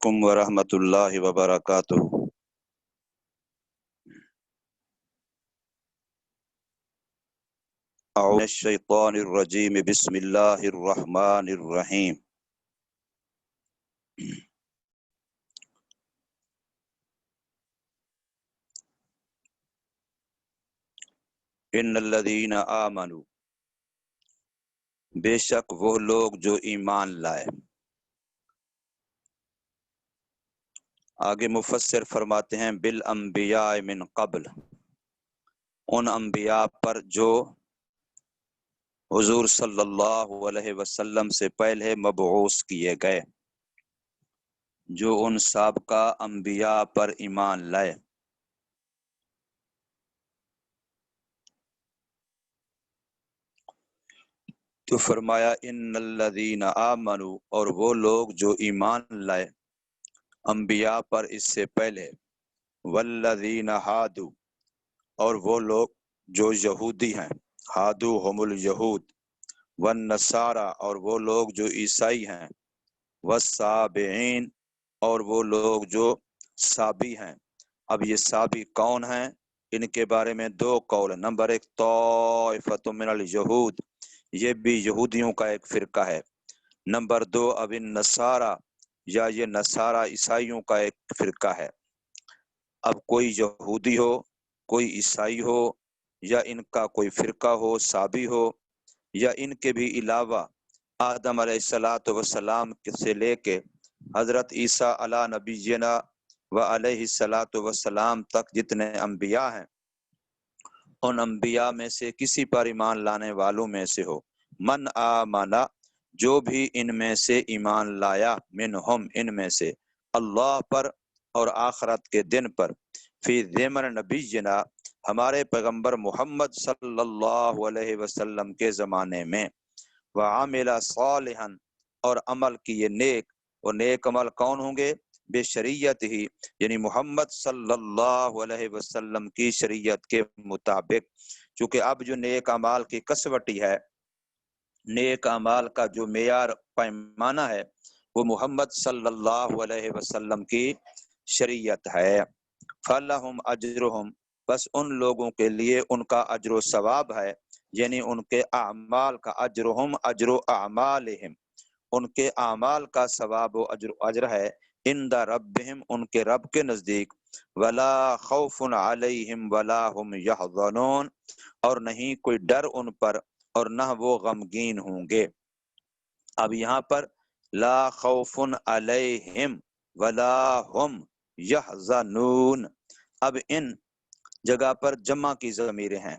علیکم ورحمۃ اللہ وبرکاتہ۔ اعوذ من الشیطان الرجیم، بسم اللہ الرحمن الرحیم۔ ان الذین آمنوا، بے شک وہ لوگ جو ایمان لائے۔ آگے مفسر فرماتے ہیں بالانبیاء من قبل، ان انبیاء پر جو حضور صلی اللہ علیہ وسلم سے پہلے مبعوث کیے گئے، جو ان سابقہ انبیاء پر ایمان لائے۔ تو فرمایا ان الذین آمنوا، اور وہ لوگ جو ایمان لائے انبیاء پر اس سے پہلے، والذین ہادوا، اور وہ لوگ جو یہودی ہیں، ہادو ہم الیہود، والنصارى، اور وہ لوگ جو عیسائی ہیں، والسابعین، اور وہ لوگ جو سابی ہیں۔ اب یہ سابی کون ہیں؟ ان کے بارے میں دو قول۔ نمبر ایک، طائفۃ من الیہود، یہ بھی یہودیوں کا ایک فرقہ ہے۔ نمبر دو، اب النصارى، یا یہ نصارہ عیسائیوں کا ایک فرقہ ہے۔ اب کوئی یہودی ہو، کوئی عیسائی ہو، یا ان کا کوئی فرقہ ہو، سابی ہو، یا ان کے بھی علاوہ آدم علیہ الصلاۃ والسلام سے لے کے حضرت عیسیٰ علی نبینا و علیہ الصلاۃ والسلام تک جتنے انبیاء ہیں، ان انبیاء میں سے کسی پر ایمان لانے والوں میں سے ہو، من آمنا، جو بھی ان میں سے ایمان لایا، منہم، ان میں سے، اللہ پر اور آخرت کے دن پر، فی زمن نبینا، ہمارے پیغمبر محمد صلی اللہ علیہ وسلم کے زمانے میں، وعمل صالحا، اور عمل کیے نیک، اور نیک عمل کون ہوں گے؟ بے شریعت ہی، یعنی محمد صلی اللہ علیہ وسلم کی شریعت کے مطابق۔ چونکہ اب جو نیک اعمال کی کسوٹی ہے، نیک اعمال کا جو معیار پیمانہ ہے، وہ محمد صلی اللہ علیہ وسلم کی شریعت ہے۔ فلہم اجرہم، بس ان لوگوں کے لیے ان کا اجر و ثواب ہے، یعنی ان کے اعمال کا، اجرہم اجر اعمالہم، ان کے اعمال کا ثواب و اجر ہے، عند ربہم، ان کے رب کے نزدیک، ولا خوف علیہم ولا هم یحزنون، اور نہیں کوئی ڈر ان پر اور نہ وہ غمگین ہوں گے۔ اب یہاں پر لا خوف علیہم ولا هم یحزنون، اب ان جگہ پر جمع کی ضمیریں ہیں،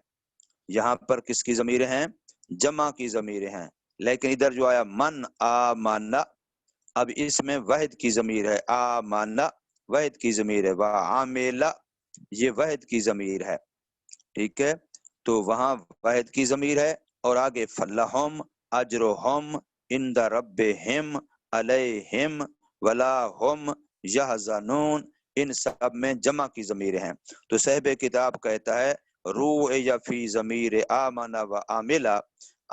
یہاں پر کس کی ضمیریں ہیں؟ جمع کی ضمیریں ہیں۔ لیکن ادھر جو آیا من آمنا، اب اس میں وحد کی ضمیر ہے، آمنا وحد کی ضمیر ہے، وعامل یہ وحد کی ضمیر ہے، ٹھیک ہے؟ تو وہاں وحد کی ضمیر ہے، اور آگے فلہم اجرہم عند ربہم علیہم ولا هم یحزنون، ان سب میں جمع کی ضمیریں ہیں۔ تو صاحب کتاب کہتا ہے روح فی ضمیر آمنا و عاملہ،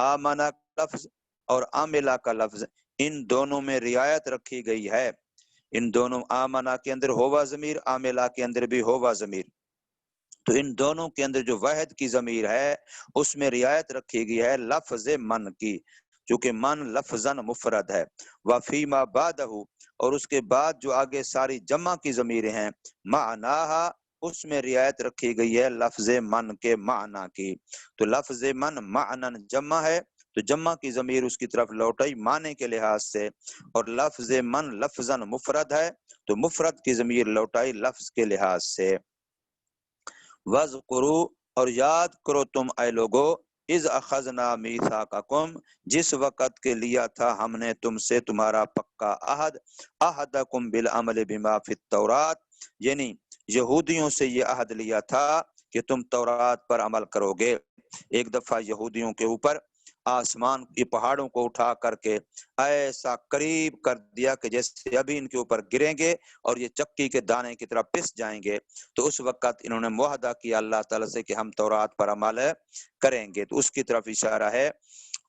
آمنا کا لفظ اور عاملہ کا لفظ، ان دونوں میں رعایت رکھی گئی ہے۔ ان دونوں، آمنا کے اندر ہوا ضمیر، عاملہ کے اندر بھی ہوا ضمیر، تو ان دونوں کے اندر جو وحد کی ضمیر ہے اس میں رعایت رکھی گئی ہے لفظ من کی، چونکہ من لفظاً مفرد ہے۔ وفیما بعدہ، اور اس کے بعد جو آگے ساری جمع کی ضمیریں ہیں، معناہا، اس میں رعایت رکھی گئی ہے لفظ من کے معنی کی۔ تو لفظ من معنی جمع ہے، تو جمع کی ضمیر اس کی طرف لوٹائی معنی کے لحاظ سے، اور لفظ من لفظاً مفرد ہے، تو مفرد کی ضمیر لوٹائی لفظ کے لحاظ سے۔ وَاذْكُرُوا، اور یاد کرو تم اے لوگو، اذ اخذنا میثاقکم، جس وقت کے لیا تھا ہم نے تم سے تمہارا پکا عہد، عہدکم بالعمل بما فی التورات، یعنی یہودیوں سے یہ عہد لیا تھا کہ تم تورات پر عمل کرو گے۔ ایک دفعہ یہودیوں کے اوپر آسمان کی پہاڑوں کو اٹھا کر کے ایسا قریب کر دیا کہ جیسے ابھی ان کے اوپر گریں گے اور یہ چکی کے دانے کی طرح پس جائیں گے، تو اس وقت انہوں نے معاہدہ کیا اللہ تعالیٰ سے کہ ہم تورات پر عمل کریں گے، تو اس کی طرف اشارہ ہے۔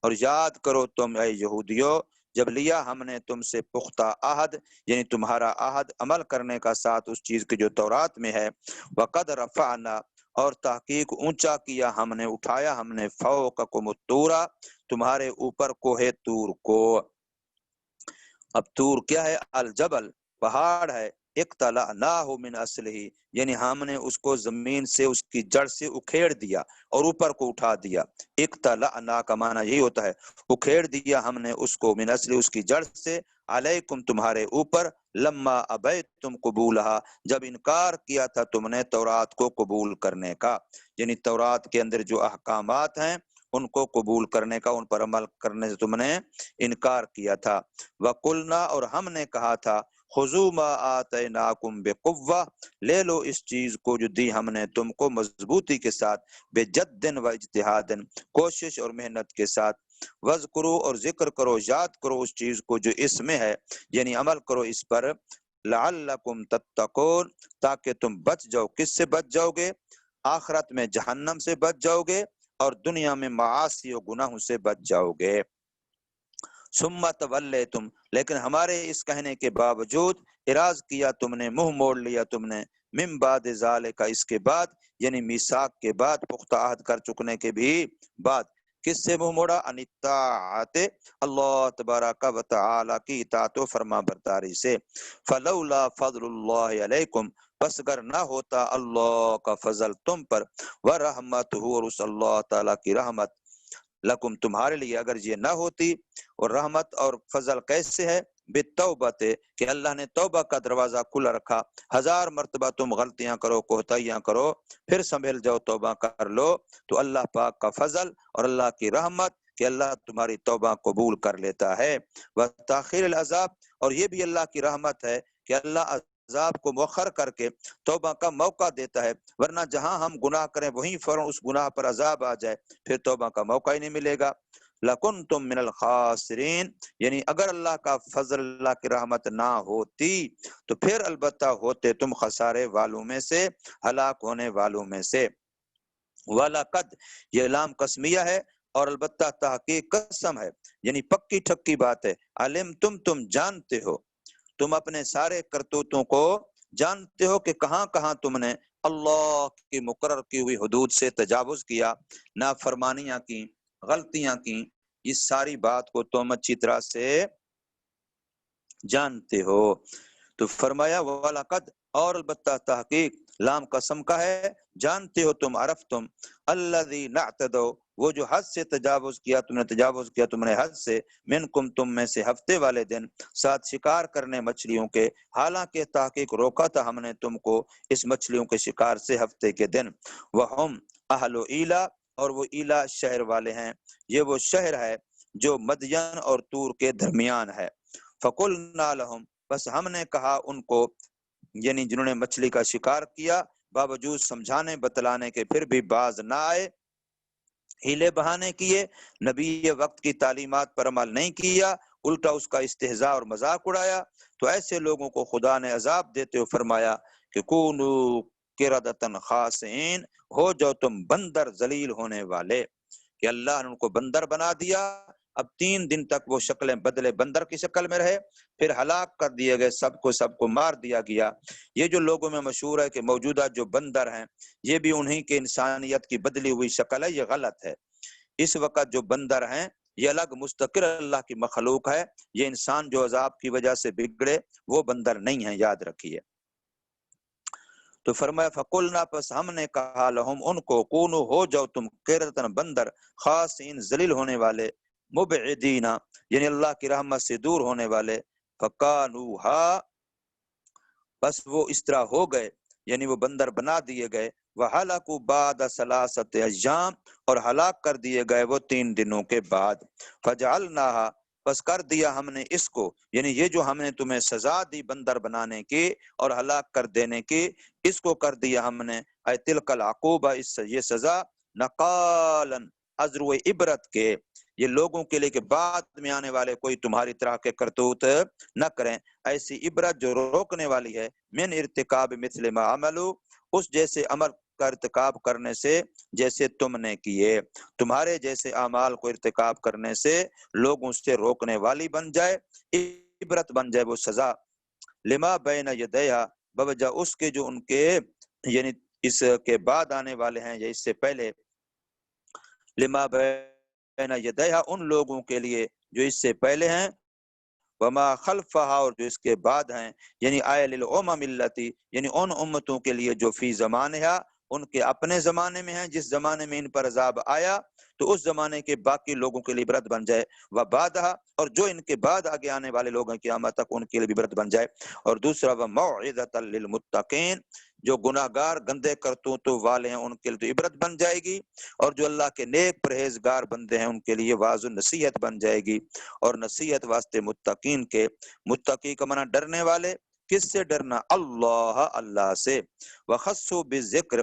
اور یاد کرو تم اے یہودیو جب لیا ہم نے تم سے پختہ عہد یعنی تمہارا عہد عمل کرنے کا ساتھ اس چیز کے جو تورات میں ہے، وقد رفعنا اور تحقیق اونچا کیا ہم نے، اٹھایا ہم نے، فوقکم الطور تمہارے اوپر کوہ طور کو۔ اب طور کیا ہے؟ الجبل پہاڑ ہے، اقتلعناہ من اصلہ یعنی ہم نے اس کو زمین سے اس کی جڑ سے اکھیڑ دیا اور اوپر کو اٹھا دیا۔ اقتلعنا کا معنی یہی ہوتا ہے اکھیڑ دیا ہم نے اس کو، من اصل اس کی جڑ سے، علیکم تمہارے اوپر، لما ابیتم قبولہا جب انکار کیا تھا تم نے تورات کو قبول کرنے کا، یعنی تورات کے اندر جو احکامات ہیں ان کو قبول کرنے کا، ان پر عمل کرنے سے تم نے انکار کیا تھا۔ وَقُلْنَا اور ہم نے کہا تھا، خُذُوا مَا آتَيْنَاكُمْ بِقُوَّةٍ لے لو اس چیز کو جو دی ہم نے تم کو مضبوطی کے ساتھ، بِجَدٍ وَاجْتِہَادٍ کوشش اور محنت کے ساتھ، وَاذْكُرُوا اور ذکر کرو، یاد کرو اس چیز کو جو اس میں ہے، یعنی عمل کرو اس پر، لَعَلَّكُمْ تَتَّقُونَ تاکہ تم بچ جاؤ۔ کس سے بچ جاؤ گے؟ آخرت میں جہنم سے بچ جاؤ گے اور دنیا میں معاصی و گناہوں سے بچ جاؤ گے۔ ثم تولیتم لیکن ہمارے اس کہنے کے باوجود اراض کیا تم نے، منہ موڑ لیا تم نے، من بعد ذالک اس کے بعد، یعنی میثاق کے بعد، پختہ عہد کر چکنے کے بھی بعد۔ کس سے منہ موڑا؟ ان اطاعت اللہ تبارک و تعالی کی اطاعت و فرما برداری سے۔ فلولا فضل اللہ علیکم بس اگر نہ ہوتا اللہ کا فضل تم پر، ورحمتہ اور اس اللہ تعالی کی رحمت، لکم تمہارے لیے اگر یہ نہ ہوتی، اور رحمت اور فضل کیسے ہے؟ بالتوبۃ کہ اللہ نے توبہ کا دروازہ کھلا رکھا، 1000 مرتبہ تم غلطیاں کرو، کوتاہیاں کرو، پھر سنبھل جاؤ، توبہ کر لو، تو اللہ پاک کا فضل اور اللہ کی رحمت کہ اللہ تمہاری توبہ قبول کر لیتا ہے۔ وتاخیر العذاب اور یہ بھی اللہ کی رحمت ہے کہ اللہ عذاب کو مؤخر کر کے توبہ کا موقع دیتا ہے، ورنہ جہاں ہم گناہ کریں وہیں فوراً اس گناہ پر عذاب آ جائے پھر توبہ کا موقع ہی نہیں ملے گا۔ لَكُنْتُم مِّنَ الْخَاسِرِينَ یعنی اگر اللہ کا فضل، اللہ کی رحمت نہ ہوتی تو پھر البتہ ہوتے تم خسارے والوں میں سے، ہلاک ہونے والوں میں سے۔ وَلَقَدْ یہ لام قسمیہ ہے اور البتہ تحقیق قسم ہے، یعنی پکی ٹھکی بات ہے، علم تم جانتے ہو، تم اپنے سارے کرتوتوں کو جانتے ہو کہ کہاں کہاں تم نے اللہ کی مقرر کی ہوئی حدود سے تجاوز کیا، نافرمانیاں کی، غلطیاں کی، اس ساری بات کو تم اچھی طرح سے جانتے ہو۔ تو فرمایا وَلَقَدْ اور البتہ تحقیق، لام قسم کا ہے، جانتے ہو تم، عرفتم الذین اعتدوا وہ جو حد سے تجاوز کیا تم نے حد سے، منکم تم میں سے، ہفتے والے دن ساتھ شکار کرنے مچھلیوں کے، حالانکہ تحقیق روکا تھا ہم نے تم کو اس مچھلیوں کے شکار سے ہفتے کے دن۔ وہم اہل ایلا اور وہ ایلا شہر والے ہیں، یہ وہ شہر ہے جو مدین اور طور کے درمیان ہے۔ فقلنا لہم بس ہم نے کہا ان کو، یعنی جنہوں نے مچھلی کا شکار کیا، باوجود سمجھانے بتلانے کے پھر بھی باز نہ آئے، ہیلے بہانے کیے، نبی وقت کی تعلیمات پر عمل نہیں کیا، الٹا اس کا استہزاء اور مذاق اڑایا، تو ایسے لوگوں کو خدا نے عذاب دیتے ہوئے فرمایا کہ کونو قردۃ خاسئین ہو جاؤ تم بندر ذلیل ہونے والے، کہ اللہ نے ان کو بندر بنا دیا۔ اب 3 دن تک وہ شکلیں بدلے، بندر کی شکل میں رہے، پھر ہلاک کر دیے گئے، سب کو مار دیا گیا۔ یہ جو لوگوں میں مشہور ہے کہ موجودہ جو بندر ہیں یہ بھی انہی کے انسانیت کی بدلی ہوئی شکل ہے، یہ غلط ہے۔ اس وقت جو بندر ہیں یہ الگ مستقل اللہ کی مخلوق ہے، یہ انسان جو عذاب کی وجہ سے بگڑے وہ بندر نہیں ہیں، یاد رکھیے۔ تو فرمایا فقلنا پس ہم نے کہا لہم ان کو، کونو ہو جاؤ تم قردۃ بندر، خاسئین ذلیل ہونے والے، مبعدین یعنی اللہ کی رحمت سے دور ہونے والے، فکانوہا بس وہ اس طرح ہو گئے، یعنی وہ بندر بنا دیے گئے، وَحَلَقُوا بَعْدَ ثَلَاثَةِ أَيَّامٍ اور ہلاک کر دیے گئے وہ 3 دنوں کے بعد۔ فَجَعَلْنَاهَا بس کر دیا ہم نے اس کو، یعنی یہ جو ہم نے تمہیں سزا دی بندر بنانے کی اور ہلاک کر دینے کی، اس کو کر دیا ہم نے، اے تلک العقوبہ اس یہ سزا، نقالا ازرو عبرت کے، یہ لوگوں کے لیے کہ بعد میں آنے والے کوئی تمہاری طرح کے کرتوت نہ کریں، ایسی عبرت جو روکنے والی ہے، من ارتکاب مثل ما عملو اس جیسے عمل کا ارتکاب کرنے سے جیسے تم نے کیے، تمہارے جیسے اعمال کو ارتکاب کرنے سے لوگوں سے روکنے والی بن جائے، عبرت بن جائے وہ سزا، لما بین یدیہا بوجہ اس کے جو ان کے یعنی اس کے بعد آنے والے ہیں یا اس سے پہلے، لما بین یدیہا ان لوگوں کے لیے جو اس سے پہلے ہیں، وما خلفہا اور جو اس کے بعد ہیں، یعنی آئے للامم التی یعنی ان امتوں کے لیے جو فی زمانہا ان کے اپنے زمانے میں ہیں، جس زمانے میں ان پر عذاب آیا تو اس زمانے کے باقی لوگوں کے لیے عبرت بن جائے، وبعدہا اور جو ان کے بعد آگے آنے والے لوگ ہیں قیامت تک ان کے لیے عبرت بن جائے، اور دوسرا وموعظۃ للمتقین جو گناہ گار گندے کرتوتوں والے ہیں ان کے لیے تو عبرت بن جائے گی، اور جو اللہ کے نیک پرہیزگار بندے ہیں ان کے لیے واعظ و نصیحت بن جائے گی، اور نصیحت واسطے متقین کے، متقی کا معنی ڈرنے والے، کس سے ڈرنا؟ اللہ سے، وخصوا بالذکر،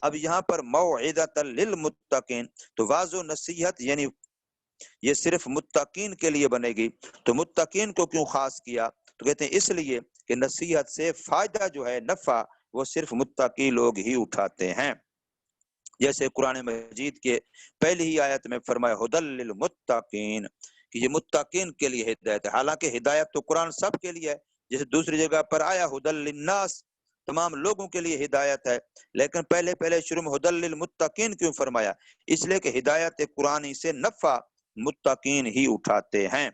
اب یہاں پر موعظۃ للمتقین تو واعظ و نصیحت یعنی یہ صرف متقین کے لیے بنے گی، تو متقین کو کیوں خاص کیا؟ تو کہتے ہیں اس لیے کہ نصیحت سے فائدہ جو ہے نفع وہ صرف متقی لوگ ہی اٹھاتے ہیں، جیسے قرآن مجید کے پہلی ہی آیت میں فرمایا ھدی للمتقین کہ یہ متقین کے لیے ہدایت ہے، حالانکہ ہدایت تو قرآن سب کے لیے ہے، جیسے دوسری جگہ پر آیا ھدی للناس تمام لوگوں کے لیے ہدایت ہے، لیکن پہلے شروع میں ھدی للمتقین کیوں فرمایا؟ اس لیے کہ ہدایت قرآنی سے نفع متقین ہی اٹھاتے ہیں،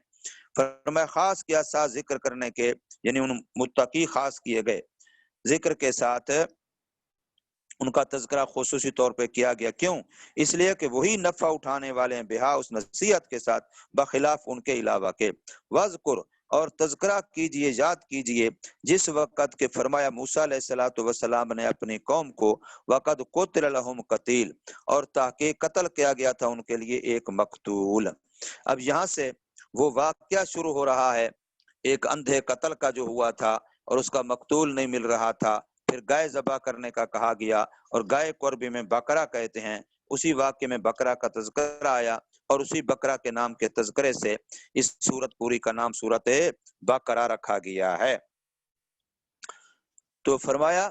فرمایا خاص کیا ساتھ ذکر کرنے کے، یعنی ان متقی خاص کیے گئے، ذکر کے ساتھ ان کا تذکرہ خصوصی طور پہ کیا گیا، کیوں؟ اس لیے کہ وہی نفع اٹھانے والے ہیں بہا اس نصیحت کے ساتھ، بخلاف ان کے علاوہ کے، وذکر اور تذکرہ کیجئے، یاد کیجئے جس وقت کے فرمایا موسیٰ علیہ السلام نے اپنی قوم کو وقد قتل لہم قتیل اور تحقیق قتل کیا گیا تھا ان کے لیے ایک مقتول۔ اب یہاں سے وہ واقعہ شروع ہو رہا ہے، ایک اندھے قتل کا جو ہوا تھا اور اس کا مقتول نہیں مل رہا تھا، پھر گائے ذبح کرنے کا کہا گیا، اور گائے کو عربی میں بکرا کہتے ہیں، اسی واقعے میں بکرا کا تذکرہ آیا، اور اسی بکرا کے نام کے تذکرے سے اس سورت پوری کا نام سورت بقرہ رکھا گیا ہے۔ تو فرمایا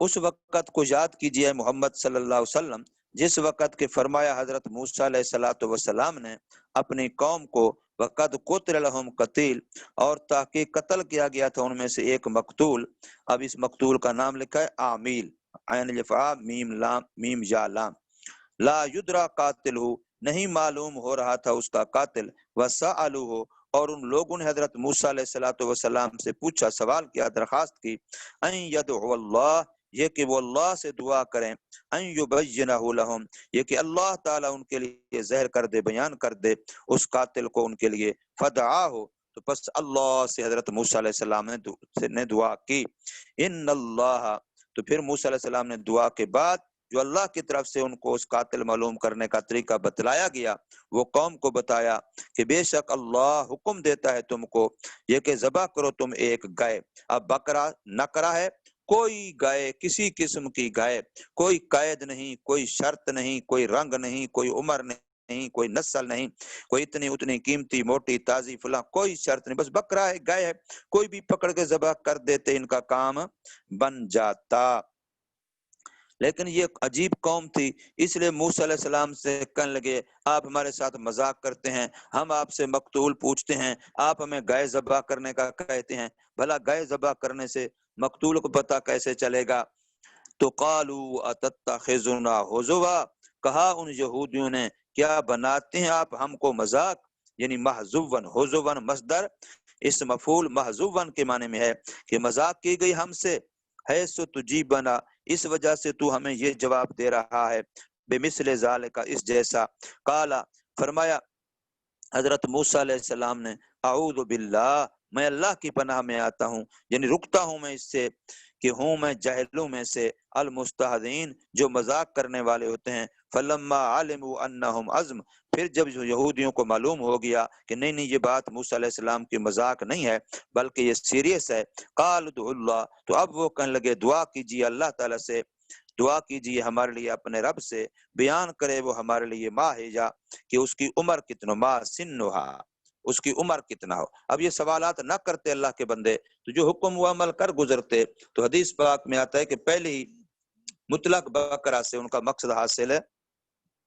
اس وقت کو یاد کیجئے محمد صلی اللہ علیہ وسلم جس وقت کے فرمایا حضرت موسیٰ علیہ السلام نے اپنی قوم کو وقد قتل لہم قتیل اور تحقیق قتل کیا گیا تھا ان میں سے ایک مقتول، اب اس مقتول کا نام لکھا ہے عامیل، عین لفا میم لام میم یا لام، لا یدرا قاتل ہو نہیں معلوم ہو رہا تھا اس کا قاتل، وسألوہ اور ان لوگوں نے حضرت موسیٰ علیہ السلام سے پوچھا، سوال کیا، درخواست کی، ان یدعو اللہ یہ کہ وہ اللہ سے دعا کریں، ان یبینہ لہم یہ کہ اللہ تعالیٰ ان کے لیے ظاہر کر دے، بیان کر دے اس قاتل کو ان کے لیے، فدعاہ تو پس اللہ سے حضرت موسیٰ علیہ السلام نے دعا کی، ان اللہ تو پھر موسیٰ علیہ السلام نے دعا کے بعد جو اللہ کی طرف سے ان کو اس قاتل معلوم کرنے کا طریقہ بتلایا گیا، وہ قوم کو بتایا کہ بے شک اللہ حکم دیتا ہے تم کو یہ کہ ذبح کرو تم ایک گائے، اب بکرا نکرا ہے، کوئی گائے کسی قسم کی گائے، کوئی قید نہیں، کوئی شرط نہیں، کوئی رنگ نہیں، کوئی عمر نہیں، کوئی نسل نہیں، کوئی اتنی اتنی قیمتی موٹی تازی فلاں، کوئی شرط نہیں، بس بکرا ہے، گائے ہے، کوئی بھی پکڑ کے ذبح کر دیتے ان کا کام بن جاتا۔ لیکن یہ عجیب قوم تھی، اس لیے موسیٰ علیہ السلام سے کہنے لگے آپ ہمارے ساتھ مذاق کرتے ہیں، ہم آپ سے مقتول پوچھتے ہیں، آپ ہمیں گائے ذبح کرنے کا کہتے ہیں، بھلا گائے ذبح کرنے سے مقتول کو پتہ کیسے چلے گا؟ تو قالوا اتتخذنا ہزوا کہا ان یہودیوں نے کیا بناتے ہیں آپ ہم کو مذاق، یعنی محذوون، ہزون مصدر اس مفعول محذوون کے معنی میں ہے کہ مذاق کی گئی ہم سے، حیث تجیبنا اس وجہ سے تو ہمیں یہ جواب دے رہا ہے، بمثل ذالک اس جیسا، قالا فرمایا حضرت موسیٰ علیہ السلام نے اعوذ باللہ میں اللہ کی پناہ میں آتا ہوں، یعنی رکتا ہوں میں اس سے کہ ہوں میں جاہلوں میں سے، المستہزئین جو مذاق کرنے والے ہوتے ہیں، فلما علموا انہم عزم پھر جب یہودیوں کو معلوم ہو گیا کہ نہیں یہ بات موسیٰ علیہ السلام کی مذاق نہیں ہے بلکہ یہ سیریس ہے، قالوا ادعوا اللہ تو اب وہ کہنے لگے دعا کیجیے اللہ تعالیٰ سے، دعا کیجیے ہمارے لیے اپنے رب سے، بیان کرے وہ ہمارے لیے ماہجہ کہ اس کی عمر کتنا، ما سنہا اس کی عمر کتنا ہو۔ اب یہ سوالات نہ کرتے اللہ کے بندے تو جو حکم ہوا عمل کر گزرتے، تو حدیث پاک میں آتا ہے کہ پہلے ہی مطلق بکرا سے ان کا مقصد حاصل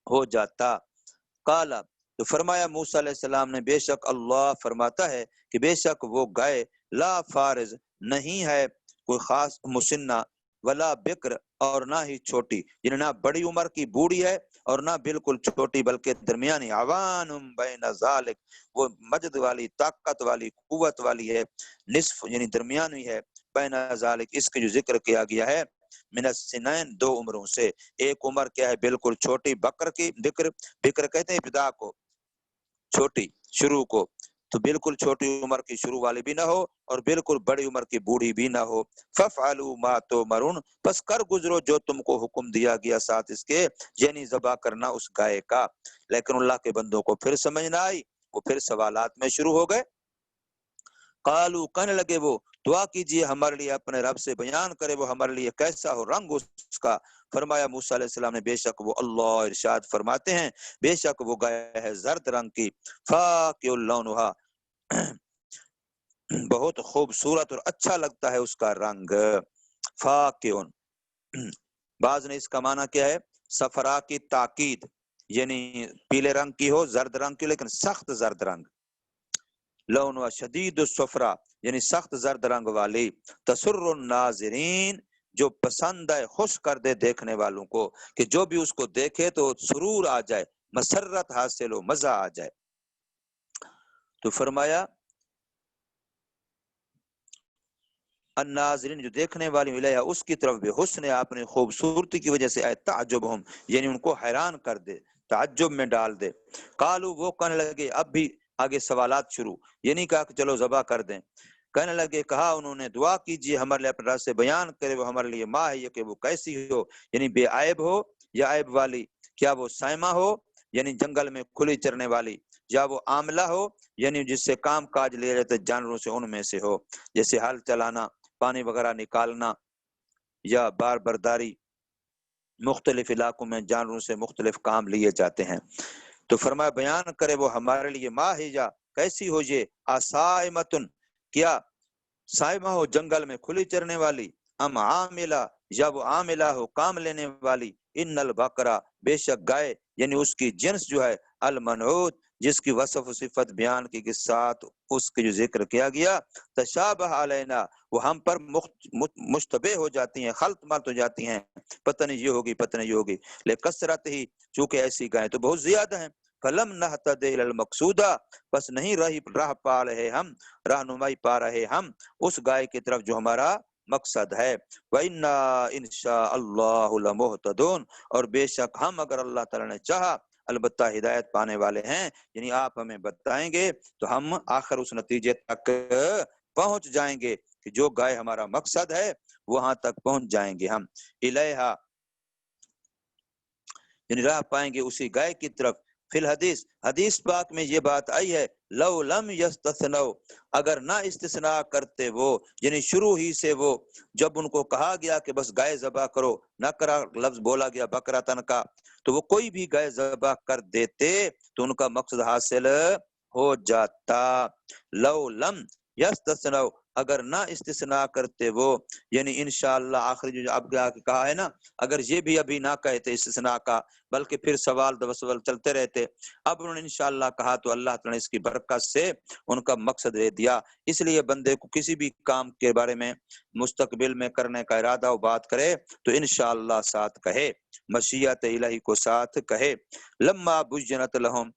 ہو جاتا۔ قالا، تو فرمایا موسیٰ علیہ السلام نے، بے شک اللہ فرماتا ہے کہ بے شک وہ گائے لا فارض نہیں ہے کوئی خاص مسنہ، ولا بکر اور نہ ہی چھوٹی، یعنی نہ بڑی عمر کی بوڑھی ہے اور نہ بالکل چھوٹی، بلکہ درمیانی، عوان بین ذالک، وہ مجد والی، طاقت والی، قوت والی ہے، نصف یعنی درمیانی ہے، بین ذالک اس کے جو ذکر کیا گیا ہے، من السنین دو عمروں سے، ایک عمر کیا ہے بالکل چھوٹی بکر کی، بکر کہتے ہیں ابتدا کو، چھوٹی شروع کو، تو بالکل چھوٹی عمر کی شروع والی بھی نہ ہو اور بالکل بڑی عمر کی بوڑھی بھی نہ ہو۔ فَفْعَلُوا مَا تُؤْمَرُونَ، پس کر گزرو جو تم کو حکم دیا گیا ساتھ اس کے، یعنی ذبح کرنا اس گائے کا۔ لیکن اللہ کے بندوں کو پھر سمجھ نہ آئی، وہ پھر سوالات میں شروع ہو گئے۔ قالو، کہنے لگے وہ، دعا کیجئے ہمارے لیے اپنے رب سے، بیان کرے وہ ہمارے لیے کیسا ہو رنگ اس کا۔ فرمایا موسیٰ علیہ السلام نے، بے شک وہ اللہ ارشاد فرماتے ہیں، بے شک وہ گائے ہے زرد رنگ کی، فاقع لونھا، بہت خوبصورت اور اچھا لگتا ہے اس کا رنگ، فاقع، بعض نے اس کا معنی کیا ہے، صفرا کی تاکید، یعنی پیلے رنگ کی ہو، زرد رنگ کی، لیکن سخت زرد رنگ، لونھا شدید الصفرا، یعنی سخت زرد رنگ والی، تسر الناظرین، جو پسند ہے، خوش کر دے دیکھنے والوں کو، کہ جو بھی اس کو دیکھے تو سرور آ جائے، مسرت حاصل ہو، مزہ آ جائے۔ تو فرمایا الناظرین، جو دیکھنے والی، الیہ اس کی طرف، بے حسن، اپنی خوبصورتی کی وجہ سے، اے تعجبہم، یعنی ان کو حیران کر دے، تعجب میں ڈال دے۔ قالو، وہ کہنے لگے، اب بھی آگے سوالات شروع، یہ نہیں کہا کہ چلو ذبح کر دیں، کہنے لگے، کہا انہوں نے، دعا کیجئے ہمارے لیے اپنے رب سے، بیان کرے وہ ہمارے لیے، ما ہے یہ کہ وہ کیسی ہو، یعنی بے عیب ہو یا عیب والی، کیا وہ سائمہ ہو یعنی جنگل میں کھلی چرنے والی، یا وہ عاملہ ہو یعنی جس سے کام کاج لے جاتے جانوروں سے، ان میں سے ہو، جیسے ہل چلانا، پانی وغیرہ نکالنا، یا بار برداری، مختلف علاقوں میں جانوروں سے مختلف کام لیے جاتے ہیں۔ تو فرمایا بیان کرے وہ ہمارے لیے، ما ہے یا کیسی ہو یہ، آسائمتن، کیا سائمہ ہو جنگل میں کھلی چرنے والی، ام عاملہ، یا وہ عاملہ ہو کام لینے والی، ان البقرہ، بے شک گائے، یعنی اس کی جنس جو ہے، المنعوت، جس کی وصف و صفت بیان کی کے ساتھ اس کے جو ذکر کیا گیا، تشابہ علینا، وہ ہم پر مشتبہ ہو جاتی ہیں، خلط ملط ہو جاتی ہیں، پتہ نہیں یہ ہوگی، پتہ نہیں یہ ہوگی، لکثرت ہی، چونکہ ایسی گائیں تو بہت زیادہ ہیں، فلم نہتد الی المقصودہ، بس نہیں راہ پا رہے ہم، رہنمائی پا رہے ہم اس گائے کی طرف جو ہمارا مقصد ہے، وَإِنَّا إِنْ شَاءَ اللَّهُ لَمُهْتَدُونَ، اور بے شک ہم، اگر اللہ تعالیٰ نے چاہا، البتہ ہدایت پانے والے ہیں، یعنی آپ ہمیں بتائیں گے تو ہم آخر اس نتیجے تک پہنچ جائیں گے کہ جو گائے ہمارا مقصد ہے وہاں تک پہنچ جائیں گے ہم، الیہا، یعنی راہ پائیں گے اسی گائے کی طرف۔ فی الحدیث، حدیث پاک میں یہ بات آئی ہے، لو لم یستثنوا، اگر نہ استثناء کرتے وہ، یعنی شروع ہی سے وہ، جب ان کو کہا گیا کہ بس گائے ذبح کرو، نہ کرا لفظ بولا گیا بکراتن کا، تو وہ کوئی بھی گائے ذبح کر دیتے تو ان کا مقصد حاصل ہو جاتا۔ لو لم یستثنوا، اگر نہ استثناء کرتے وہ، یعنی انشاءاللہ، آخری جو اب کہا ہے نا، اگر یہ بھی ابھی نہ کہتے استثناء کا، بلکہ پھر سوال دوسوال چلتے رہتے، اب انہوں نے انشاءاللہ کہا تو اللہ تعالیٰ نے اس کی برکت سے ان کا مقصد دے دیا۔ اس لیے بندے کو کسی بھی کام کے بارے میں مستقبل میں کرنے کا ارادہ و بات کرے تو انشاءاللہ ساتھ کہے، مشیت الہی کو ساتھ کہے۔ لما بجنت لہم،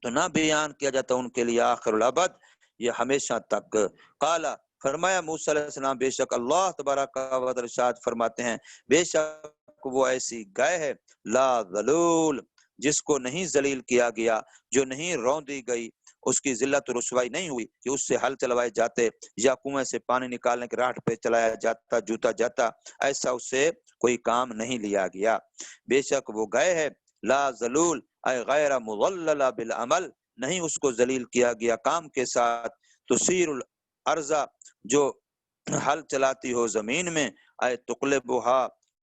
تو نہ بیان کیا جاتا ان کے لیے آخر الابد، یہ ہمیشہ تک۔ قالا، فرمایا موسیٰ علیہ السلام، بے شک اللہ تبارک و تعالی ارشاد فرماتے ہیں، بے شک وہ ایسی گائے ہے، لا ذلول، جس کو نہیں ذلیل کیا گیا، جو نہیں روندی گئی، اس کی ذلت و رسوائی نہیں ہوئی کہ اس سے ہل چلوائے جاتے یا کنویں سے پانی نکالنے کے راٹ پہ چلایا جاتا، جوتا جاتا، ایسا اس سے کوئی کام نہیں لیا گیا۔ بے شک وہ گائے ہے، لا ذلول، اے غیر مضللہ بالعمل، نہیں اس کو ذلیل کیا گیا کام کے ساتھ، تثیر الارض، جو ہل چلاتی ہو زمین میں، اے تقلبھا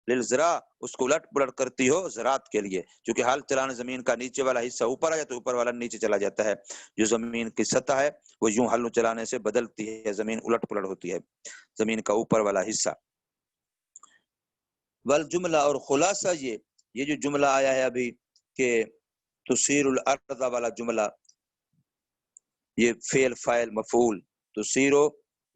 للزرع، اس کو الٹ پلٹ کرتی ہو زراعت کے لیے، چونکہ ہل چلانے زمین کا نیچے والا حصہ اوپر آ جاتا ہے، اوپر والا نیچے چلا جاتا ہے، جو زمین کی سطح ہے وہ یوں ہل چلانے سے بدلتی ہے، زمین الٹ پلٹ ہوتی ہے، زمین کا اوپر والا حصہ۔ والجملہ اور خلاصہ یہ جو جملہ آیا ہے ابھی کہ تسیر الارض والا جملہ، یہ فعل فاعل مفعول، تسیرو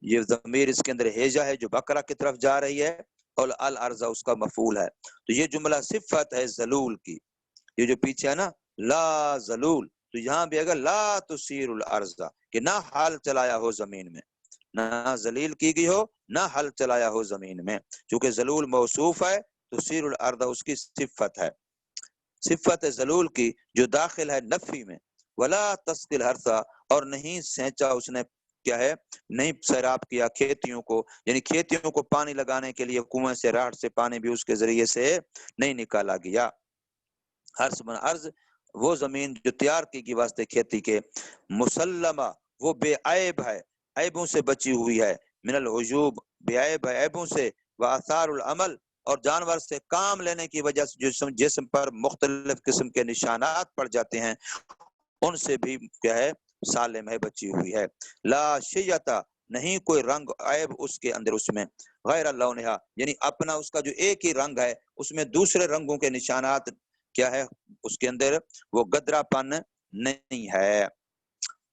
یہ ضمیر اس کے اندر ہیجا ہے جو بقرہ کی طرف جا رہی ہے، اور الارض اس کا مفعول ہے. تو یہ جملہ صفت ہے ذلول کی. یہ جو پیچھے ہے نا لا ذلول، تو یہاں بھی اگر لا تسیر الارض کہ نہ حال چلایا ہو زمین میں، نہ ذلیل کی گئی ہو نہ حل چلایا ہو زمین میں. چونکہ ذلول موصوف ہے، تسیر الارض اس کی صفت ہے، صفت ذلول کی جو داخل ہے نفی میں. ولا تسقی الحرث اور نہیں سینچا اس نے کیا ہے، نہیں سیراب کیا کھیتیوں کو، یعنی کھیتیوں کو پانی لگانے کے لیے کنویں سے راڑ سے پانی بھی اس کے ذریعے سے نہیں نکالا گیا. حرث بن ارض وہ زمین جو تیار کی گئی واسطے کھیتی کے، مسلمہ وہ بے عیب ہے، عیبوں سے بچی ہوئی ہے، من العجوب بے عیب ہے عیبوں سے، وآثار العمل اور جانور سے کام لینے کی وجہ سے جسم پر مختلف قسم کے نشانات پڑ جاتے ہیں، ان سے بھی کیا ہے سالم ہے، بچی ہوئی ہے. لا شیتا نہیں کوئی رنگ عیب اس کے اندر، اس میں غیر لونہا یعنی اپنا اس کا جو ایک ہی رنگ ہے اس میں دوسرے رنگوں کے نشانات کیا ہے اس کے اندر، وہ گدرا پن نہیں ہے.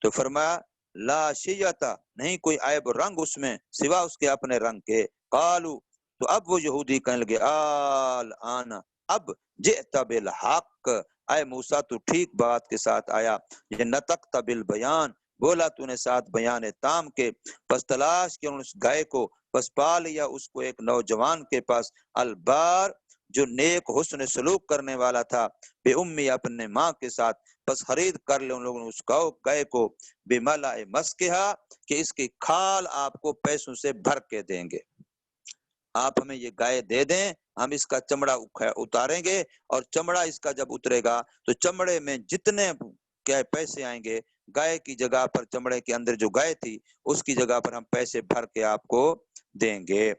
تو فرمایا لا شیتا نہیں کوئی عیب رنگ اس میں سوا اس کے اپنے رنگ کے. قالو تو اب وہ یہودی کہنے لگے الآن اب جئت بالحق، اے موسیٰ تو ٹھیک بات کے ساتھ آیا، یہ نطقت بالبیان بولا تو نے ساتھ بیان تام کے. پس تلاش کیا اس گائے کو، پس پا لیا اس کو ایک نوجوان کے پاس، البار جو نیک حسن سلوک کرنے والا تھا، بے امی اپنے ماں کے ساتھ. پس خرید کر لے ان لوگوں نے اس گائے کو، بے ملا مسکہا کہ اس کی کھال آپ کو پیسوں سے بھر کے دیں گے، آپ ہمیں یہ گائے دے دیں، ہم اس کا چمڑا اتاریں گے، اور چمڑا اس کا جب اترے گا تو چمڑے میں جتنے کیا پیسے آئیں گے، گائے کی جگہ پر چمڑے کے اندر جو گائے تھی اس کی جگہ پر ہم پیسے بھر کے آپ کو دیں گے.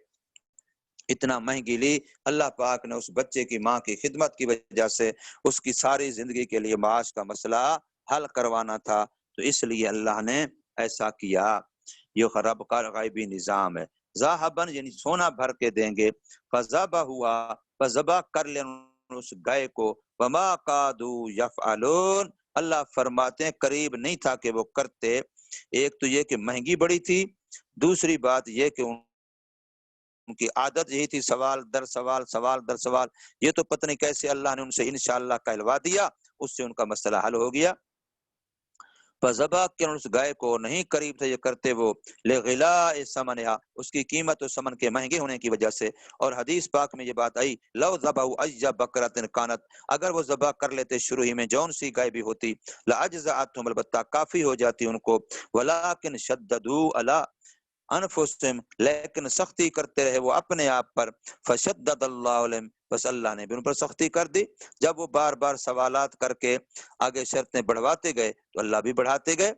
اتنا مہنگی لی اللہ پاک نے اس بچے کی ماں کی خدمت کی وجہ سے، اس کی ساری زندگی کے لیے معاش کا مسئلہ حل کروانا تھا، تو اس لیے اللہ نے ایسا کیا. یہ رب کا غیبی نظام ہے. ذاہبن یعنی سونا بھر کے دیں گے، فذبح ہوا فذبح کر لیں اس گائے کو، وما قادوا یفعلون اللہ فرماتے ہیں قریب نہیں تھا کہ وہ کرتے. ایک تو یہ کہ مہنگی بڑی تھی، دوسری بات یہ کہ ان کی عادت یہی تھی سوال در سوال سوال در سوال. یہ تو پتہ نہیں کیسے اللہ نے ان سے انشاءاللہ کہلوا دیا، اس سے ان کا مسئلہ حل ہو گیا. فذبح کے اس گائے کو نہیں قریب تھے یہ کرتے وہ، لغلاء ثمنها اس کی قیمت و ثمن کے مہنگے ہونے کی وجہ سے. اور حدیث پاک میں یہ بات آئی لو ذبحوا ای بقرۃ کانت اگر وہ ذبح کر لیتے شروع ہی میں جون سی گائے بھی ہوتی، لاجزاتهم البتہ کافی ہو جاتی ان کو، ولکن شددوا علی انفسهم لیکن سختی کرتے رہے وہ اپنے آپ پر، فشدد اللہ علیہم بس اللہ نے بھی ان پر سختی کر دی. جب وہ بار بار سوالات کر کے آگے شرطیں بڑھواتے گئے تو اللہ بھی بڑھاتے گئے.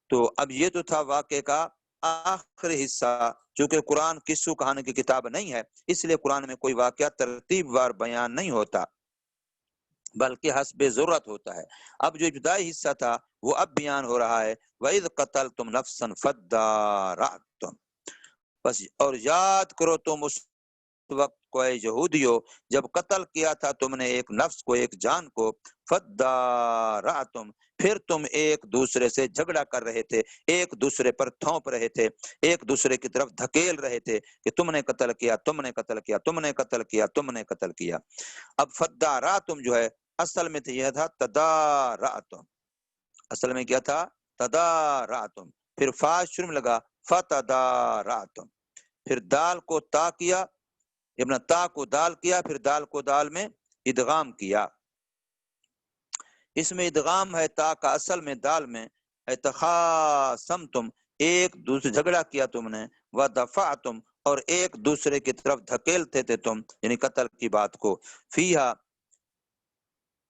تو اب یہ تو تھا واقعے کا آخری حصہ. چونکہ قرآن قصوں کہانی کی کتاب نہیں ہے اس لیے قرآن میں کوئی واقعہ ترتیب وار بیان نہیں ہوتا بلکہ حسب ضرورت ہوتا ہے. اب جو ابتدائی حصہ تھا وہ اب بیان ہو رہا ہے، وَإِذْ قَتَلْتُمْ نَفْسًا فَادَّارَأْتُمْ بس اور یاد کرو تم اس وقت کو اے یہودیو جب قتل کیا تھا تم نے ایک نفس کو، ایک جان کو، فَادَّارَأْتُمْ پھر تم ایک دوسرے سے جھگڑا کر رہے تھے، ایک دوسرے پر تھونپ رہے تھے، ایک دوسرے کی طرف دھکیل رہے تھے کہ تم نے قتل کیا، تم نے قتل کیا، تم نے قتل کیا، تم نے قتل کیا. اب فَادَّارَأْتُمْ جو ہے اصل میں یہ تھا تدارأتم، اصل میں کیا تھا تدارأتم، پھر فا شرم لگا فتدارأتم، پھر دال کو تا کیا، ابن تا کو دال کیا، پھر دال کو دال میں ادغام کیا. اس میں ادغام ہے تا کا اصل میں دال میں، اتخاصمتم ایک دوسرے جھگڑا کیا تم نے، ودفعتم اور ایک دوسرے کی طرف دھکیلتے تھے تم یعنی قتل کی بات کو، فیہا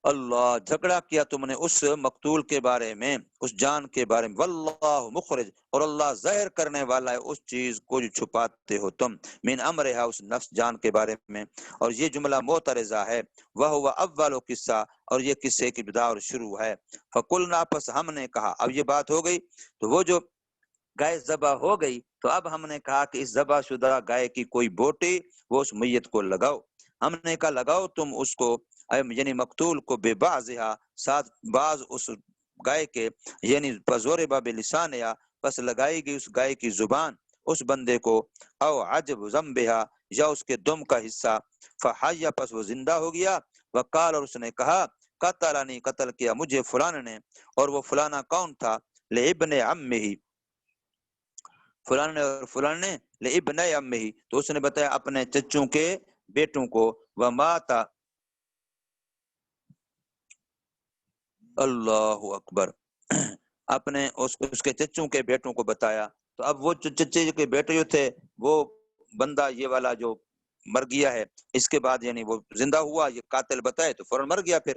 اللہ جھگڑا کیا تم نے اس مقتول کے بارے میں، اس جان کے بارے میں، واللہ مخرج اور اللہ ظاہر کرنے والا ہے اس چیز کو جو چھپاتے ہو تم، من امرہا اس نفس جان کے بارے میں. اور یہ جملہ معترضہ ہے، وہو اول قصہ اور یہ قصے کی ابتدا اور شروع ہے. فقلنا پس ہم نے کہا، اب یہ بات ہو گئی تو وہ جو گائے ذبح ہو گئی تو اب ہم نے کہا کہ اس ذبح شدہ گائے کی کوئی بوٹی وہ اس میت کو لگاؤ. ہم نے کہا لگاؤ تم اس کو یعنی مقتول کو بے بعضها ساتھ بعض اس گائے کے، یعنی بزور باب لسان یا پس لگائی گئی اس گائے کی زبان اس بندے کو، او عجب ذنبها یا اس کے دم کا حصہ، فحیا پس وہ زندہ ہو گیا، وقال اور اس نے کہا قتلنی قتل کیا مجھے فلان نے، اور وہ فلانا کون تھا؟ لابن عمہ، فلان نے اور فلان نے لابن عمہ، تو اس نے بتایا اپنے چچوں کے بیٹوں کو، ومات اللہ اکبر اپنے اس کے چچوں کے بیٹوں کو بتایا، تو اب وہ چچے کے بیٹے جو تھے وہ بندہ یہ والا جو مر گیا ہے، اس کے بعد یعنی وہ زندہ ہوا، یہ قاتل بتائے تو فوراً مر گیا، پھر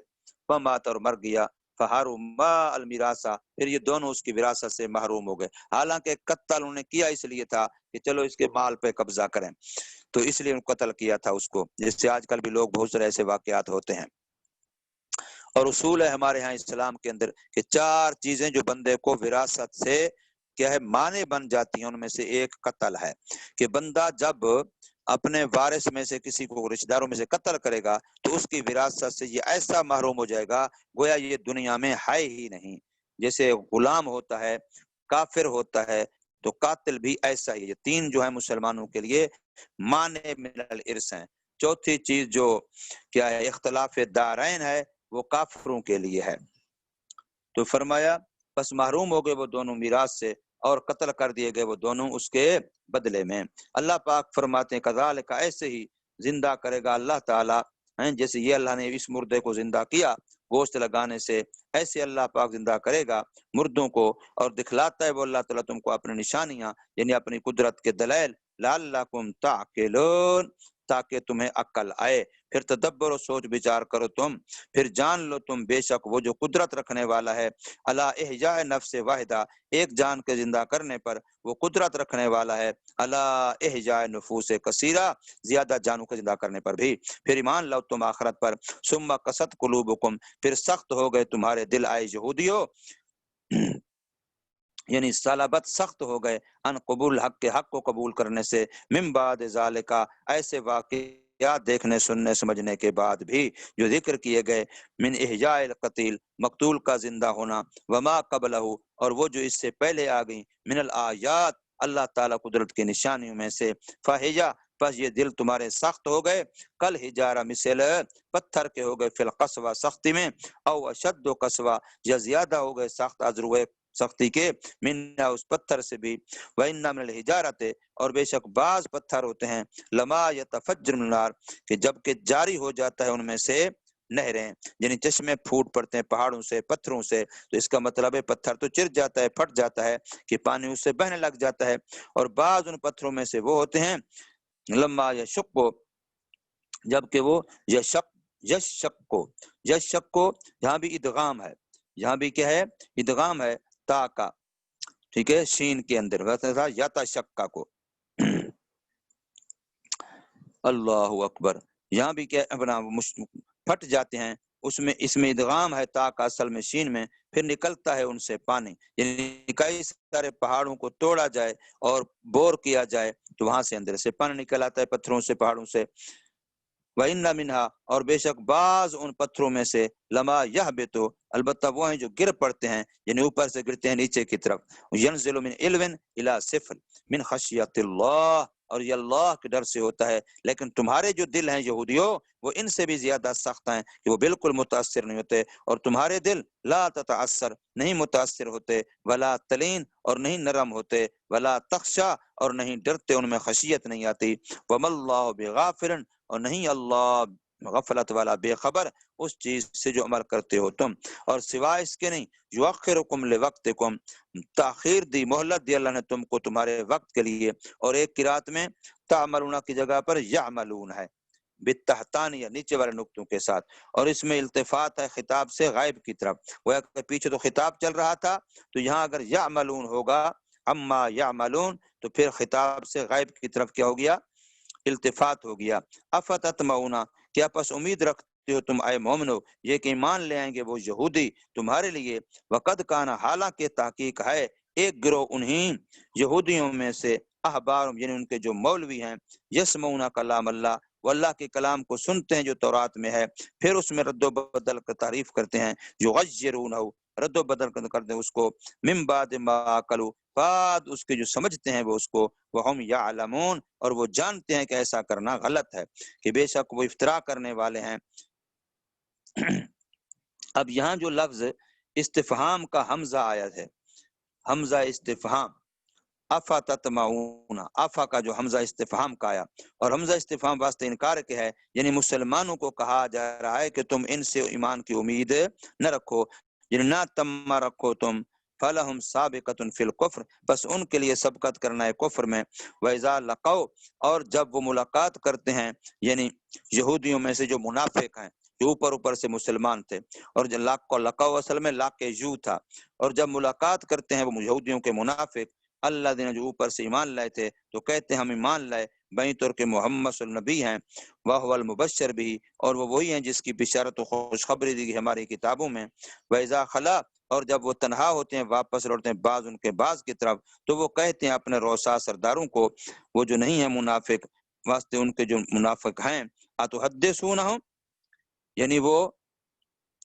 فمات اور مر گیا، فحرم المیراثہ پھر یہ دونوں اس کی وراثت سے محروم ہو گئے، حالانکہ قتل انہوں نے کیا اس لیے تھا کہ چلو اس کے مال پہ قبضہ کریں، تو اس لیے قتل کیا تھا اس کو، جس سے آج کل بھی لوگ بہت سارے ایسے واقعات ہوتے ہیں۔ اور اصول ہے ہمارے ہاں اسلام کے اندر کہ 4 چیزیں جو بندے کو وراثت سے کیا ہے مانے بن جاتی ہیں، ان میں سے ایک قتل ہے، کہ بندہ جب اپنے وارث میں سے کسی کو رشتہ داروں میں سے قتل کرے گا تو اس کی وراثت سے یہ ایسا محروم ہو جائے گا گویا یہ دنیا میں ہے ہی نہیں، جیسے غلام ہوتا ہے، کافر ہوتا ہے، تو قاتل بھی ایسا ہی ہے۔ 3 جو ہے مسلمانوں کے لیے مانع من الارث ہیں۔ چوتھی چیز جو کیا ہے اختلاف دارین ہے، وہ کافروں کے لیے ہے۔ تو فرمایا پس محروم ہو گئے وہ دونوں میراث سے، اور قتل کر دیے گئے وہ دونوں اس کے بدلے میں۔ اللہ پاک فرماتے ہیں کذالک ایسے ہی زندہ کرے گا اللہ تعالیٰ، جیسے یہ اللہ نے اس مردے کو زندہ کیا گوشت لگانے سے، ایسے اللہ پاک زندہ کرے گا مردوں کو، اور دکھلاتا ہے وہ اللہ تعالیٰ تم کو اپنی نشانیاں، یعنی اپنی قدرت کے دلائل، لعلکم تعقلون تاکہ تمہیں عقل آئے، پھر تدبر و سوچ بچار کرو تم، پھر جان لو تم بے شک وہ جو قدرت رکھنے والا ہے، الا احیاء نفس واحدہ ایک جان کے زندہ کرنے پر وہ قدرت رکھنے والا ہے، الا احیاء نفوس کثیرہ زیادہ جانوں کے زندہ کرنے پر بھی، پھر ایمان لاؤ تم آخرت پر، ثم قست قلوبکم پھر سخت ہو گئے تمہارے دل آئے یہودیو یعنی سالبت سخت ہو گئے ان قبول حق کے حق کو قبول کرنے سے، من بعد ذالکا ایسے واقعات دیکھنے سننے سمجھنے کے بعد بھی جو ذکر کیے گئے، من احیاء القتیل مقتول کا زندہ ہونا، وما قبلہ اور وہ جو اس سے پہلے آ گئی، من الآیات اللہ تعالیٰ قدرت کی نشانیوں میں سے، فہیا پس یہ دل تمہارے سخت ہو گئے، کل ہجارہ مثل پتھر کے ہو گئے، فی القسوہ سختی میں، او اشد و قسوہ یا زیادہ ہو گئے سخت ازروے سختی کے، منا اس پتھر سے بھی، وَإِنَّ مِنَ الْحِجَارَةِ اور بے شک بعض پتھر ہوتے ہیں، لما يتفجر من النار کہ جب کہ جاری ہو جاتا ہے ان میں سے نہریں، یعنی چشمے پھوٹ پڑتے ہیں پہاڑوں سے پتھروں سے، تو اس کا مطلب ہے پتھر تو چر جاتا ہے پھٹ جاتا ہے کہ پانی اس سے بہنے لگ جاتا ہے، اور بعض ان پتھروں میں سے وہ ہوتے ہیں لما یشق جب کہ وہ یشق کو یہاں بھی ادغام ہے، یہاں بھی کیا ہے ادغام ہے تا کا، ٹھیک ہے شین کے اندر ویسے تھا یاتا شکا کو اللہ اکبر، یہاں بھی کیا اپنا پھٹ جاتے ہیں، اس میں ادغام ہے تا کا اصل میں شین میں، پھر نکلتا ہے ان سے پانی، یعنی کئی سارے پہاڑوں کو توڑا جائے اور بور کیا جائے تو وہاں سے اندر سے پانی نکل آتا ہے پتھروں سے پہاڑوں سے، وَإِنَّ مِنْهَا اور بے شک بعض ان پتھروں میں سے لما يَهْبِطُ البتہ وہ ہیں جو گر پڑتے ہیں، یعنی اوپر سے گرتے ہیں نیچے کی طرف، يَنزِلُ مِنْ عِلْوٍ إِلَى صِفْرٍ مِنْ خَشْيَةِ اللَّهِ اور یہ اللہ کے ڈر سے ہوتا ہے، لیکن تمہارے جو دل ہیں یہودیوں وہ ان سے بھی زیادہ سخت ہیں کہ وہ بالکل متاثر نہیں ہوتے، اور تمہارے دل لا تتاثر نہیں متاثر ہوتے، ولا تلین اور نہیں نرم ہوتے، ولا تخشا اور نہیں ڈرتے، ان میں خشیت نہیں آتی، وما اللہ بغافل اور نہیں اللہ غفلت والا بے خبر اس چیز سے جو عمل کرتے ہو تم، اور سوائے اس کے نہیں یؤخرکم لوقتکم تاخیر دی مہلت دی اللہ نے تم کو تمہارے وقت کے لیے، اور ایک قرات میں تعملون کی جگہ پر یعملون ہے بالتحتان یا نیچے والے نقطوں کے ساتھ، اور اس میں التفات ہے خطاب سے غائب کی طرف، وہ پیچھے تو خطاب چل رہا تھا تو یہاں اگر یعملون ہوگا اما یعملون تو پھر خطاب سے غائب کی طرف کیا ہو گیا التفات ہو گیا، افتتمعون کیا پس امید رکھتے ہو تم اے مومنو یہ کہ ایمان لے آئیں گے وہ یہودی تمہارے لیے، وقد کان حالانکہ تحقیق ہے ایک گروہ انہیں یہودیوں میں سے احبار یعنی ان کے جو مولوی ہیں یسمعون کلام اللہ وہ اللہ کے کلام کو سنتے ہیں جو تورات میں ہے، پھر اس میں رد و بدل کر تعریف کرتے ہیں، یغیرونہ رد و بدل کرتے ہیں اس کو، من بعد ما عقلوا بعد اس کے جو سمجھتے ہیں وہ اس کو، وہم یعلمون اور وہ جانتے ہیں کہ ایسا کرنا غلط ہے، کہ بے شک وہ افترا کرنے والے ہیں۔ اب یہاں جو لفظ استفہام کا حمزہ آیا ہے، حمزہ استفہام، افا تطمعون، افا کا جو حمزہ استفہام کا آیا، اور حمزہ استفہام واسطے انکار کے ہے، یعنی مسلمانوں کو کہا جا رہا ہے کہ تم ان سے ایمان کی امید نہ رکھو، یعنی نہ تمہ رکھو تم، فلہم سابقۃ فی الکفر، بس ان کے لیے سبقت کرنا ہے کفر میں، وَإِذَا لَقَوْا اور جب وہ ملاقات کرتے ہیں، یعنی یہودیوں میں سے جو منافق ہیں، جو اوپر سے مسلمان تھے، اور جو لقاؤ اصل میں لاقیجو تھا، اور جب ملاقات کرتے ہیں وہ یہودیوں کے منافق، اللہ دینا جو اوپر سے ایمان لائے تھے، تو کہتے ہیں ہم ایمان لائے، بیں طور کے محمد صلی اللہ علیہ وسلم نبی ہیں، وہ المبشر بھی، اور وہ وہی ہیں جس کی بشارت و خوشخبری دی گئی ہماری کتابوں میں، وَإِذَا خَلَا اور جب وہ تنہا ہوتے ہیں، واپس لوٹتے ہیں بعض ان کے بعض کی طرف، تو وہ کہتے ہیں اپنے روسا سرداروں کو، وہ جو نہیں ہیں منافق واسطے ان کے جو منافق ہیں، اتحدثونہم یعنی وہ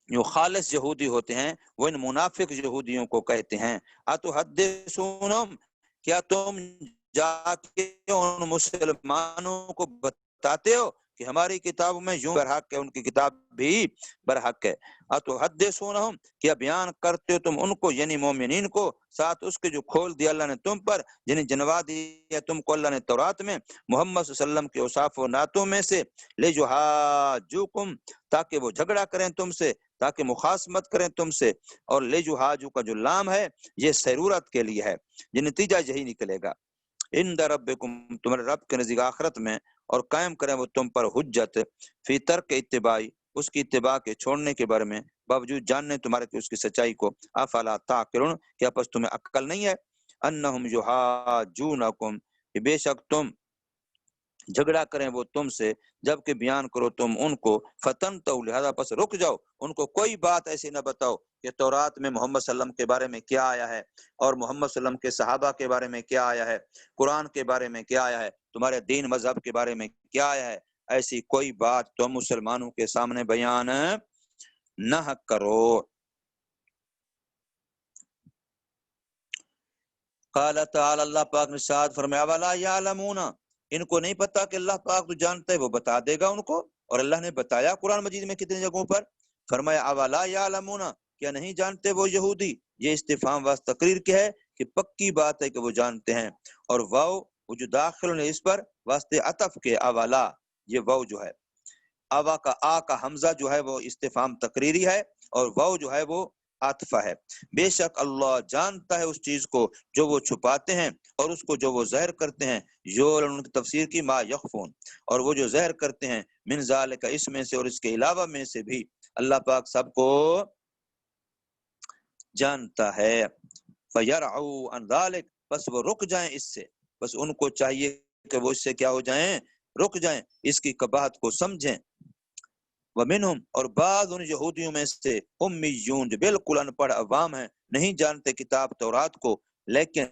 جو خالص یہودی ہوتے ہیں وہ ان منافق یہودیوں کو کہتے ہیں، اتحدثونہم کیا تم جا کے ان مسلمانوں کو بتاتے ہو کہ ہماری کتاب میں یوں برحق ہے، ان کی کتاب بھی برحق ہے، اتحدثونہم کیا بیان کرتے ہو تم ان کو، یعنی مومنین کو، ساتھ اس کے جو کھول دیا اللہ نے تم پر، یعنی جنوا دیا تم کو اللہ نے تورات میں، محمد صلی اللہ علیہ وسلم کے اوصاف و نعتوں میں سے، لِیُحَاجُّوکُم تاکہ وہ جھگڑا کریں تم سے، تاکہ مخاصمت کریں تم سے، اور لِیُحَاجُّو کا جو لام ہے یہ سیرورت کے لیے ہے، یہ نتیجہ یہی نکلے گا، عند ربکم تمہارے رب کے نزدیک آخرت میں، اور قائم کریں وہ تم پر حجت فی ترک اتباعی اس کی اتباع کے چھوڑنے کے بارے میں، باوجود جاننے تمہارے کہ اس کی سچائی کو، افلا تعقلون کیا پس تمہیں عقل نہیں ہے، انہم یحاجونکم کہ بے شک تم جھگڑا کریں وہ تم سے جبکہ بیان کرو تم ان کو، فتنتہوا لہذا پس رک جاؤ، ان کو کوئی بات ایسی نہ بتاؤ کہ تورات میں محمد صلی اللہ علیہ وسلم کے بارے میں کیا آیا ہے، اور محمد صلی اللہ علیہ وسلم کے صحابہ کے بارے میں کیا آیا ہے، قرآن کے بارے میں کیا آیا ہے، تمہارے دین مذہب کے بارے میں کیا آیا ہے، ایسی کوئی بات تم مسلمانوں کے سامنے بیان نہ کرو۔ قال تعالی اللہ پاک نے ساتھ فرمایا ولا یعلمون ان کو نہیں پتا کہ اللہ پاک تو جانتا ہے، وہ بتا دے گا ان کو، اور اللہ نے بتایا قرآن مجید میں کتنی جگہوں پر، فرمایا اولا یعلمون کیا نہیں جانتے وہ یہودی، یہ استفہام واسطہ تقریر کیا ہے کہ پکی بات ہے کہ وہ جانتے ہیں، اور واو وہ جو داخل ہے اس پر واسطے عطف کے، اولا یہ واو جو ہے اوا کا آ کا حمزہ جو ہے وہ استفہام تقریری ہے، اور واو جو ہے وہ عاطفہ ہے، بے شک اللہ جانتا ہے اس چیز کو جو وہ چھپاتے ہیں اور اس کو جو وہ ظاہر کرتے ہیں، ان کی تفسیر کی ما یخفون اور وہ جو ظاہر کرتے ہیں، من ذالک اس میں سے اور اس کے علاوہ میں سے بھی اللہ پاک سب کو جانتا ہے، فیرعوا عن ذالک بس وہ رک جائیں اس سے، بس ان کو چاہیے کہ وہ اس سے کیا ہو جائیں، رک جائیں، اس کی قباحت کو سمجھیں، ومنہم اور بعض ان یہودیوں میں سے امیون جو بالکل ان پڑھ عوام ہیں، نہیں جانتے کتاب تورات کو، لیکن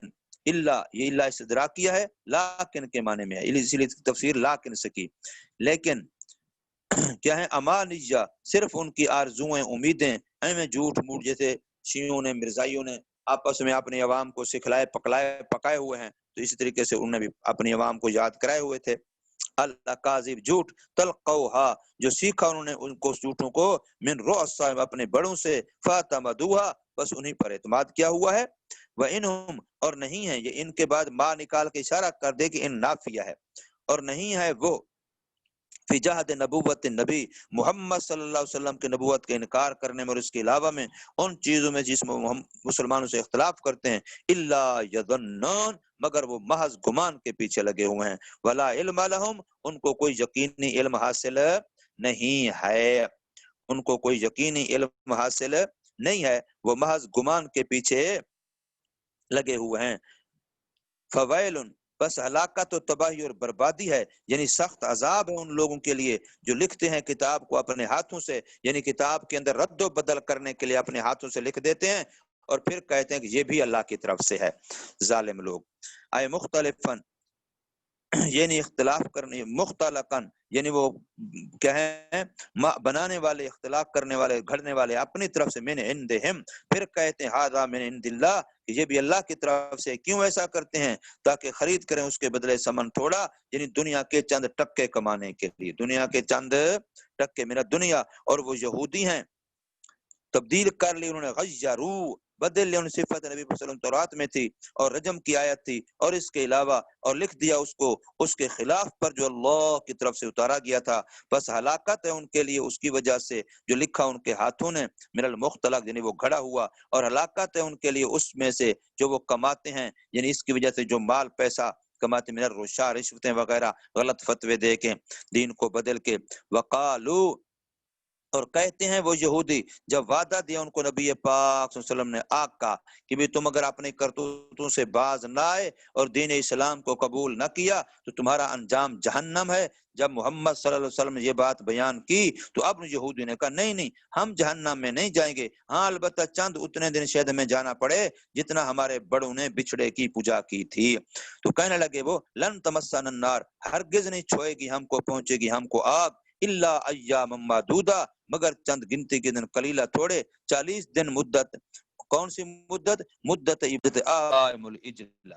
اللہ یہ اللہ استدراکیہ ہے، لیکن کے معنی میں ہے، اسی لیے تفسیر لیکن سے کی، لیکن کیا ہے امانیہ صرف ان کی آرزویں امیدیں، میں جھوٹ موٹ جیسے شیعوں نے مرزائیوں نے آپس میں اپنے عوام کو سکھلائے پکائے ہوئے ہیں، تو اسی طریقے سے انہوں نے بھی اپنی عوام کو یاد کرائے ہوئے تھے، الکاذب جھوٹ، تلقوہا جو سیکھا انہوں نے ان کو جھوٹوں کو، من رؤسا اپنے بڑوں سے، فاتمدوہا بس انہی پر اعتماد کیا ہوا ہے، وانہم اور نہیں ہے یہ ان کے بعد ما نکال کے اشارہ کر دے کہ ان نافیہ ہے، اور نہیں ہے وہ فی جہد نبوت نبی محمد صلی اللہ علیہ وسلم کے نبوت کے انکار کرنے میں اور اس کے علاوہ میں ان چیزوں میں جس میں ہم مسلمانوں سے اختلاف کرتے ہیں، الا یظنون مگر وہ محض گمان کے پیچھے لگے ہوئے ہیں، ولا علم لہم ان کو کوئی یقینی علم حاصل نہیں ہے، ان کو کوئی یقینی علم حاصل نہیں ہے، وہ محض گمان کے پیچھے لگے ہوئے ہیں، فویل بس ہلاکت و تباہی اور بربادی ہے، یعنی سخت عذاب ہے ان لوگوں کے لیے جو لکھتے ہیں کتاب کو اپنے ہاتھوں سے، یعنی کتاب کے اندر رد و بدل کرنے کے لیے اپنے ہاتھوں سے لکھ دیتے ہیں اور پھر کہتے ہیں کہ یہ بھی اللہ کی طرف سے ہے، ظالم لوگ، آئے مختلفاً یعنی اختلاف کرنے، مختلقن یعنی وہ کیا ہے بنانے والے، اختلاف کرنے والے، گھڑنے والے اپنی طرف سے، من عندہم، پھر کہتے ہیں ھذا من عند اللہ، یہ بھی اللہ کی طرف سے۔ کیوں ایسا کرتے ہیں؟ تاکہ خرید کریں اس کے بدلے سمن تھوڑا، یعنی دنیا کے چند ٹکے کمانے کے لیے، دنیا کے چند ٹکے میرا دنیا۔ اور وہ یہودی ہیں، تبدیل کر لی انہوں نے، غیرو بدل لی، ان صفت نبی صلی اللہ علیہ وسلم تورات میں تھی اور رجم کی آیت تھی، اور اس کے علاوہ اور لکھ دیا اس کو اس کے خلاف پر جو اللہ کی طرف سے اتارا گیا تھا، بس ہلاکت ہے ان کے لیے اس کی وجہ سے جو لکھا ان کے ہاتھوں نے، من المختلق یعنی وہ گھڑا ہوا، اور ہلاکت ہے ان کے لیے اس میں سے جو وہ کماتے ہیں، یعنی اس کی وجہ سے جو مال پیسہ کماتے، من الرشا، رشوتیں وغیرہ، غلط فتوے دے کے، دین کو بدل کے۔ وقالو، اور کہتے ہیں وہ یہودی، جب وعدہ دیا ان کو نبی پاک صلی اللہ علیہ وسلم نے آگ کا کہ بھی تم اگر اپنے کرتوتوں سے باز نہ آئے اور دین اسلام کو قبول نہ کیا تو تمہارا انجام جہنم ہے۔ جب محمد صلی اللہ علیہ وسلم نے یہ بات بیان کی تو اب یہودی نے کہا نہیں نہیں، ہم جہنم میں نہیں جائیں گے، ہاں البتہ چند اتنے دن شاید ہمیں جانا پڑے جتنا ہمارے بڑوں نے بچھڑے کی پوجا کی تھی۔ تو کہنے لگے وہ، لن تمسنا النار، ہرگز نہیں چھوئے گی ہم کو، پہنچے گی ہم کو آگ، الا ایام معدودہ، مگر چند گنتی کے دن، قلیلہ تھوڑے، 40 دن مدت۔ کون سی مدت؟ مدت عبادت آئم الاجلہ،